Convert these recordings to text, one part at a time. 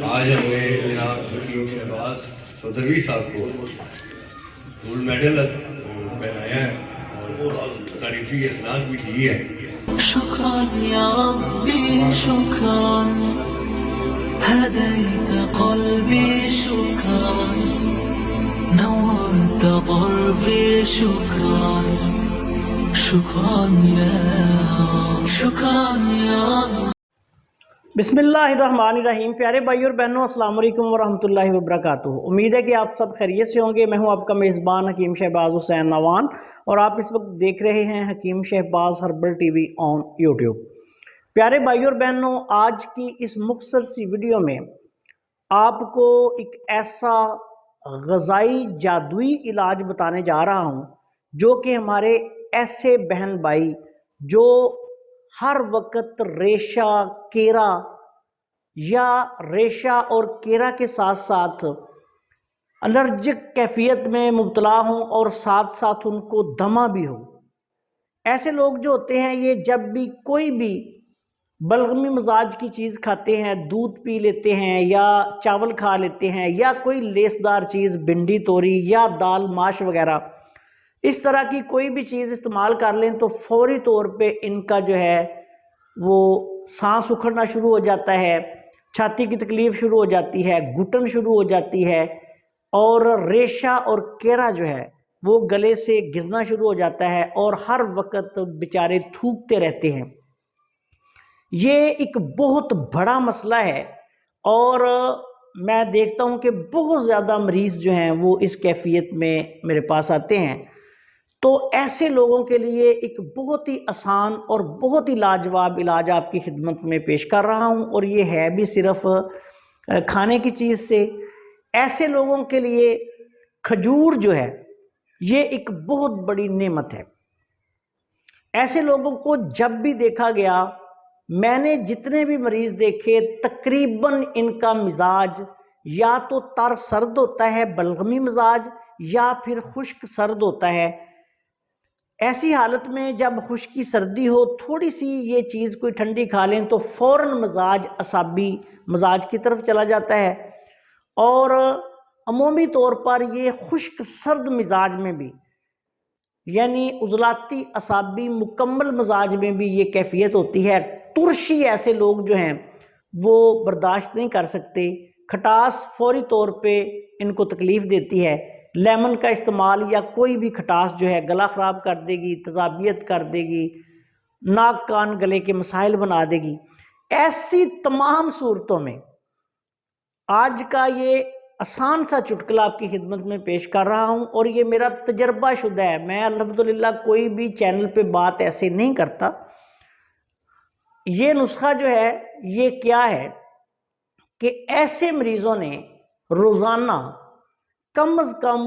आज हमने जनाब हकीम शहबाज चौधरी साहब को गोल्ड मेडल पहनाया है और तारीफी इसनाद भी दी है। شكرا يا ربي شكرا هديت قلبي شكرا نورت ضربي شكرا شكرا يا رب شكرا يا رب बिस्मिल्लाहिर्रहमानिर्रहीम। प्यारे भाई और बहनों, अस्सलाम वालेकुम वरहमतुल्लाहि वबरकातुहू। उम्मीद है कि आप सब खैरियत से होंगे। मैं हूं आपका मेज़बान हकीम शहबाज हुसैन नवान और आप इस वक्त देख रहे हैं Hakeem Shahbaz herbal TV on YouTube. प्यारे भाई और बहनों, आज की इस मुख्तसर सी वीडियो में आपको एक ऐसा ग़ज़ाई जादुई इलाज बताने जा रहा हूं जो कि हमारे ऐसे बहन भाई जो हर वक्त रेशा केरा या रेशा और केरा के साथ साथ एलर्जिक कैफियत में मुब्तला हों और साथ साथ उनको दमा भी हो, ऐसे लोग जो होते हैं ये जब भी कोई भी बलगमी मजाज की चीज़ खाते हैं, दूध पी लेते हैं या चावल खा लेते हैं या कोई लेसदार चीज़ भिंडी तोरी या दाल माश वगैरह इस तरह की कोई भी चीज़ इस्तेमाल कर लें तो फौरी तौर पे इनका जो है वो सांस उखड़ना शुरू हो जाता है, छाती की तकलीफ़ शुरू हो जाती है, घुटन शुरू हो जाती है और रेशा और केरा जो है वो गले से गिरना शुरू हो जाता है और हर वक्त बेचारे थूकते रहते हैं। ये एक बहुत बड़ा मसला है और मैं देखता हूँ कि बहुत ज़्यादा मरीज़ जो हैं वो इस कैफियत में मेरे पास आते हैं। तो ऐसे लोगों के लिए एक बहुत ही आसान और बहुत ही लाजवाब इलाज आपकी खिदमत में पेश कर रहा हूं और ये है भी सिर्फ खाने की चीज़ से। ऐसे लोगों के लिए खजूर जो है ये एक बहुत बड़ी नेमत है। ऐसे लोगों को जब भी देखा गया, मैंने जितने भी मरीज़ देखे तकरीबन इनका मिजाज या तो तर सर्द होता है, बलगमी मिजाज, या फिर खुश्क सर्द होता है। ऐसी हालत में जब खुश्की सर्दी हो, थोड़ी सी ये चीज़ कोई ठंडी खा लें तो फ़ौरन मजाज असाबी मजाज की तरफ चला जाता है और अमूमी तौर पर ये खुश्क सर्द मिजाज में भी यानी उजलाती असाबी मुकम्मल मजाज में भी ये कैफियत होती है। तुरशी ऐसे लोग जो हैं वो बर्दाश्त नहीं कर सकते, खटास फौरी तौर पे इनको तकलीफ़ देती है। लेमन का इस्तेमाल या कोई भी खटास जो है गला ख़राब कर देगी, तजाबियत कर देगी, नाक कान गले के मसाइल बना देगी। ऐसी तमाम सूरतों में आज का ये आसान सा चुटकुला आपकी खिदमत में पेश कर रहा हूं और ये मेरा तजर्बा शुदा है। मैं अल्हम्दुलिल्लाह कोई भी चैनल पे बात ऐसे नहीं करता। ये नुस्खा जो है ये क्या है कि ऐसे मरीज़ों ने रोज़ाना कम अज़ कम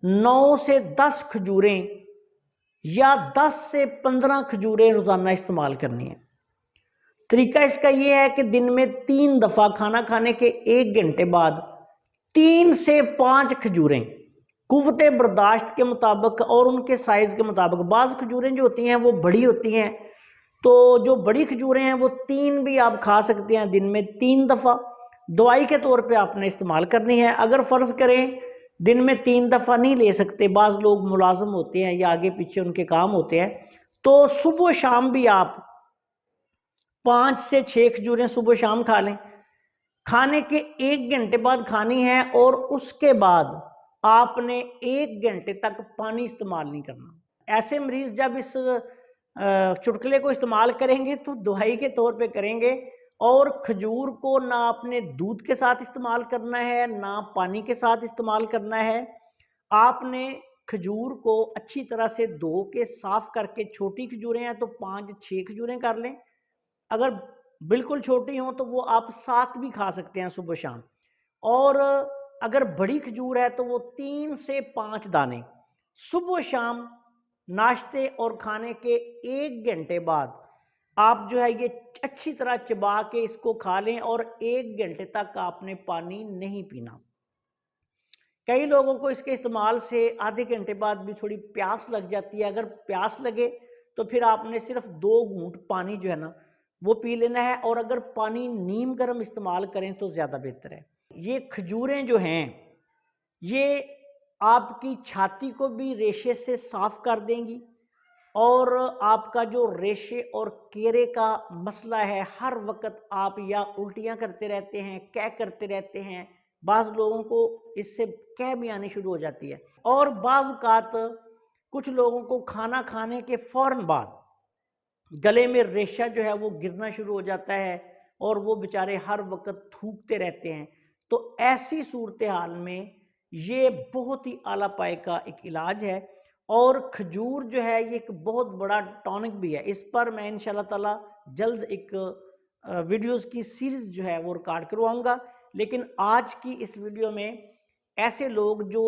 9 से 10 खजूरें या 10 से 15 खजूरें रोज़ाना इस्तेमाल करनी है। तरीका इसका ये है कि दिन में 3 दफ़ा खाना खाने के 1 घंटे बाद 3 से 5 खजूरें कुव्वते बर्दाश्त के मुताबिक और उनके साइज़ के मुताबिक। बाज़ खजूरें जो होती हैं वो बड़ी होती हैं, तो जो बड़ी खजूरें हैं वो 3 भी आप खा सकते हैं दिन में 3 दफ़ा। दवाई के तौर पे आपने इस्तेमाल करनी है। अगर फ़र्ज़ करें दिन में 3 दफ़ा नहीं ले सकते, बाज़ लोग मुलाज़म होते हैं या आगे पीछे उनके काम होते हैं, तो सुबह शाम भी आप 5 से 6 खजूरें सुबह शाम खा लें। खाने के 1 घंटे बाद खानी है और उसके बाद आपने 1 घंटे तक पानी इस्तेमाल नहीं करना। ऐसे मरीज़ जब इस चुटकुले को इस्तेमाल करेंगे तो दवाई के तौर पे करेंगे और खजूर को ना आपने दूध के साथ इस्तेमाल करना है ना पानी के साथ इस्तेमाल करना है। आपने खजूर को अच्छी तरह से धो के साफ करके, छोटी खजूरें हैं तो 5-6 खजूरें कर लें, अगर बिल्कुल छोटी हों तो वो आप 7 भी खा सकते हैं सुबह शाम, और अगर बड़ी खजूर है तो वो 3 से 5 दाने सुबह शाम नाश्ते और खाने के 1 घंटे बाद आप जो है ये अच्छी तरह चबा के इसको खा लें और 1 घंटे तक आपने पानी नहीं पीना। कई लोगों को इसके इस्तेमाल से आधे घंटे बाद भी थोड़ी प्यास लग जाती है। अगर प्यास लगे तो फिर आपने सिर्फ 2 घूंट पानी जो है ना وہ پی لینا ہے، اور اگر پانی نیم گرم استعمال کریں تو زیادہ بہتر ہے۔ یہ کھجوریں جو ہیں یہ آپ کی چھاتی کو بھی ریشے سے صاف کر دیں گی، اور آپ کا جو ریشے اور کیرے کا مسئلہ ہے، ہر وقت آپ یا الٹیاں کرتے رہتے ہیں، قے کرتے رہتے ہیں، بعض لوگوں کو اس سے قے بھی آنی شروع ہو جاتی ہے، اور بعض اوقات کچھ لوگوں کو کھانا کھانے کے فوراً بعد گلے میں ریشہ جو ہے وہ گرنا شروع ہو جاتا ہے، اور وہ بیچارے ہر وقت تھوکتے رہتے ہیں۔ تو ایسی صورتحال میں یہ بہت ہی اعلیٰ پائے کا ایک علاج ہے، اور کھجور جو ہے یہ ایک بہت بڑا ٹونک بھی ہے۔ اس پر میں انشاءاللہ تعالی جلد ایک ویڈیوز کی سیریز جو ہے وہ ریکارڈ کرواؤں گا، لیکن آج کی اس ویڈیو میں ایسے لوگ جو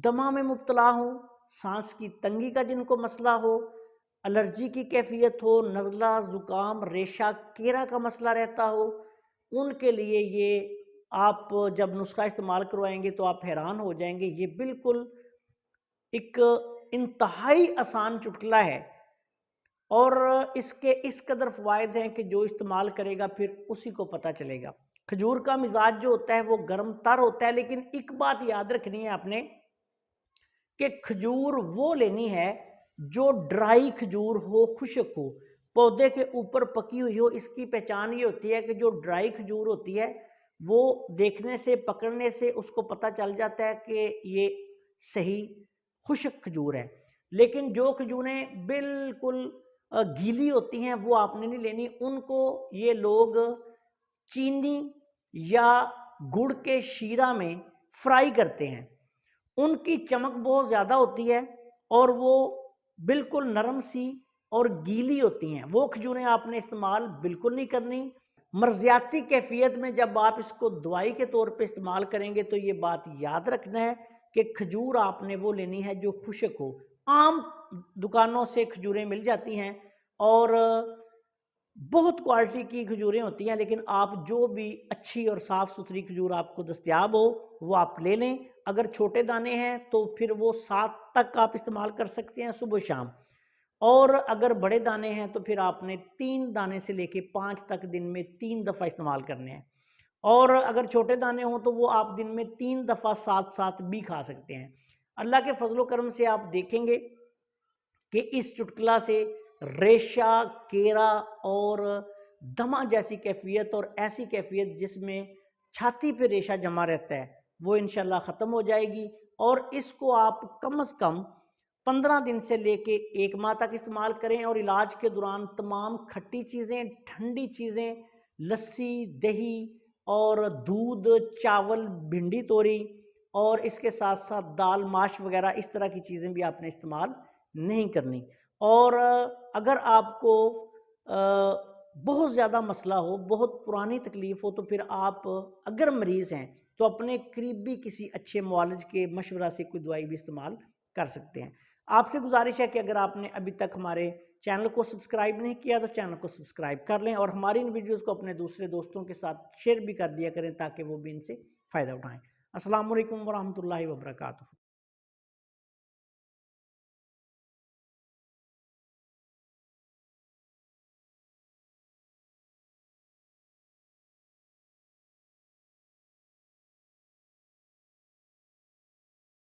دمہ میں مبتلا ہوں، سانس کی تنگی کا جن کو مسئلہ ہو، الرجی کی کیفیت ہو، نزلہ، زکام، ریشہ، کیرا کا مسئلہ رہتا ہو، ان کے لیے یہ آپ جب نسخہ استعمال کروائیں گے تو آپ حیران ہو جائیں گے۔ یہ بالکل ایک انتہائی آسان چٹکلا ہے، اور اس کے اس قدر فوائد ہیں کہ جو استعمال کرے گا پھر اسی کو پتہ چلے گا۔ کھجور کا مزاج جو ہوتا ہے وہ گرم تر ہوتا ہے، لیکن ایک بات یاد رکھنی ہے آپ نے کہ کھجور وہ لینی ہے جو ڈرائی کھجور ہو، خشک ہو، پودے کے اوپر پکی ہوئی ہو۔ اس کی پہچان یہ ہوتی ہے کہ جو ڈرائی کھجور ہوتی ہے وہ دیکھنے سے، پکڑنے سے اس کو پتہ چل جاتا ہے کہ یہ صحیح خشک کھجور ہے، لیکن جو کھجوریں بالکل گیلی ہوتی ہیں وہ آپ نے نہیں لینی۔ ان کو یہ لوگ چینی یا گڑ کے شیرہ میں فرائی کرتے ہیں، ان کی چمک بہت زیادہ ہوتی ہے اور وہ بالکل نرم سی اور گیلی ہوتی ہیں۔ وہ کھجوریں آپ نے استعمال بالکل نہیں کرنی۔ مرضیاتی کیفیت میں جب آپ اس کو دوائی کے طور پہ استعمال کریں گے تو یہ بات یاد رکھنا ہے کہ کھجور آپ نے وہ لینی ہے جو خشک ہو۔ عام دکانوں سے کھجوریں مل جاتی ہیں اور بہت کوالٹی کی کھجوریں ہوتی ہیں، لیکن آپ جو بھی اچھی اور صاف ستھری کھجور آپ کو دستیاب ہو وہ آپ لے لیں۔ اگر چھوٹے دانے ہیں تو پھر وہ 7 تک آپ استعمال کر سکتے ہیں صبح شام، اور اگر بڑے دانے ہیں تو پھر آپ نے 3 دانے سے لے کے 5 تک دن میں 3 دفعہ استعمال کرنے ہیں، اور اگر چھوٹے دانے ہوں تو وہ آپ دن میں 3 دفعہ ساتھ ساتھ بھی کھا سکتے ہیں۔ اللہ کے فضل و کرم سے آپ دیکھیں گے کہ اس چٹکلا سے ریشہ، کیرا اور دمہ جیسی کیفیت اور ایسی کیفیت جس میں چھاتی پہ ریشہ جمع رہتا ہے وہ انشاءاللہ ختم ہو جائے گی، اور اس کو آپ کم از کم 15 دن سے لے کے 1 ماہ تک استعمال کریں، اور علاج کے دوران تمام کھٹی چیزیں، ٹھنڈی چیزیں، لسی، دہی اور دودھ، چاول، بھنڈی توری، اور اس کے ساتھ ساتھ دال، ماش وغیرہ اس طرح کی چیزیں بھی آپ نے استعمال نہیں کرنی۔ اور اگر آپ کو بہت زیادہ مسئلہ ہو، بہت پرانی تکلیف ہو، تو پھر آپ اگر مریض ہیں تو اپنے قریبی کسی اچھے معالج کے مشورہ سے کوئی دوائی بھی استعمال کر سکتے ہیں۔ آپ سے گزارش ہے کہ اگر آپ نے ابھی تک ہمارے چینل کو سبسکرائب نہیں کیا تو چینل کو سبسکرائب کر لیں، اور ہماری ان ویڈیوز کو اپنے دوسرے دوستوں کے ساتھ شیئر بھی کر دیا کریں تاکہ وہ بھی ان سے فائدہ اٹھائیں۔ السلام علیکم ورحمۃ اللہ وبرکاتہ۔